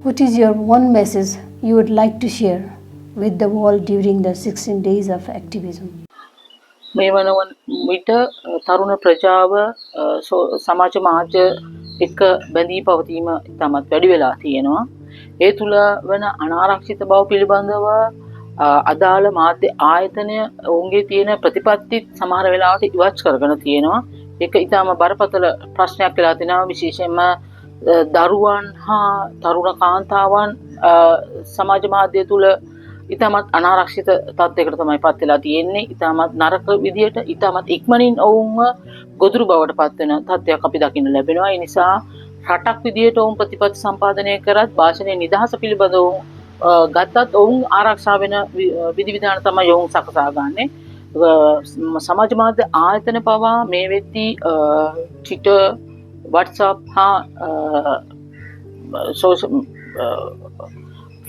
What is your one message you would like to share with the world during the 16 days of activism? මේ වන විට තරුණ ප්‍රජාව සමාජ මාධ්‍ය එක්ක බැඳී පවතීම ඉතාමත් වැඩි වෙලා තියෙනවා. ඒ තුළ වන අනාරක්ෂිත බව පිළිබඳව අදාළ මාධ්‍ය ආයතනය ඔවුන්ගේ තියෙන ප්‍රතිපත්තිත් සමහර වෙලාවට ඉවත් කරගෙන තියෙනවා. ඒක ඉතාම බරපතල ප්‍රශ්නයක් වෙලා තිනවා, විශේෂයෙන්ම දරුවන් හා තරුණ කාන්තාවන් සමාජ මාධ්‍ය තුළ ඉතාමත් අනාරක්ෂිත තත්ත්වයකට තමයි පත් වෙලා තියෙන්නේ. ඉතාමත් නරක විදියට ඉතාමත් ඉක්මනින් ඔවුන්ව ගොදුරු බවට පත් වෙන තත්ත්වයක් අපි දකින්න ලැබෙනවා. ඒ නිසා රටක් විදියට ඔවුන් ප්‍රතිපත්ති සම්පාදනය කරත් භාෂණයේ නිදහස පිළිබඳව ගත්තත් ඔවුන් ආරක්ෂා වෙන විධිවිධාන තමයි ඔවුන් සකසා ගන්නේ. සමාජ මාධ්‍ය ආයතන පවා මේ වෙද්දී Twitter, WhatsApp හා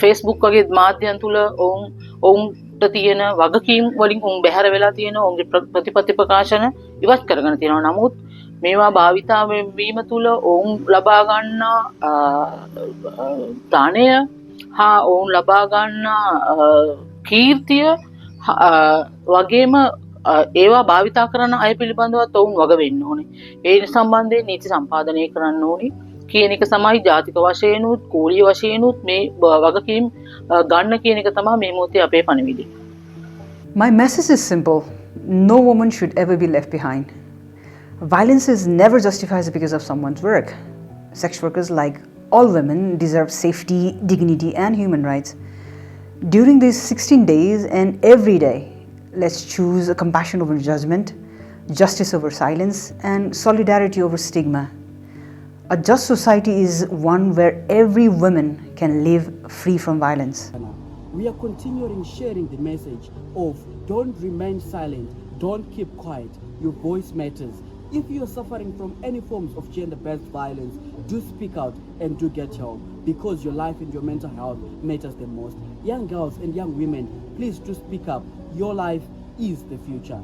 Facebook වගේ මාධ්‍යයන් තුළ ඔවුන්ට තියෙන වගකීම් වලින් ඔවුන් බැහැර වෙලා තියෙනවා. ඔවුන්ගේ ප්‍රතිපත්ති ප්‍රකාශන ඉවත් කරගෙන තියෙනවා. නමුත් මේවා භාවිතා වීම තුළ ඔවුන් ලබා ගන්නා ධනය හා ඔවුන් ලබා ගන්නා කීර්තිය වගේම ඒවා භාවිතා කරන අය පිළිබඳවත් ඔවුන් වග වෙන්න ඕනේ. ඒ සම්බන්ධයෙන් නීති සම්පාදනය කරන්න ඕනේ කියන එක තමයි ජාතික වශයෙන්ුත් කෝලීය වශයෙන්ුත් මේ වගකීම් ගන්න කියන එක තමයි මේ මොහොතේ අපේ පණිවිඩය. My message is simple. No woman should ever be left behind. Violence is never justified because of someone's work. Sex workers, like all women, deserve safety, dignity, and human rights. During these 16 days and every day, let's choose a compassion over judgment, justice over silence, and solidarity over stigma. A just society is one where every woman can live free from violence. We are continuing sharing the message of don't remain silent, don't keep quiet, your voice matters. If you are suffering from any forms of gender-based violence, do speak out and do get help, because your life and your mental health matters the most. Young girls and young women, please do speak up. Your life is the future.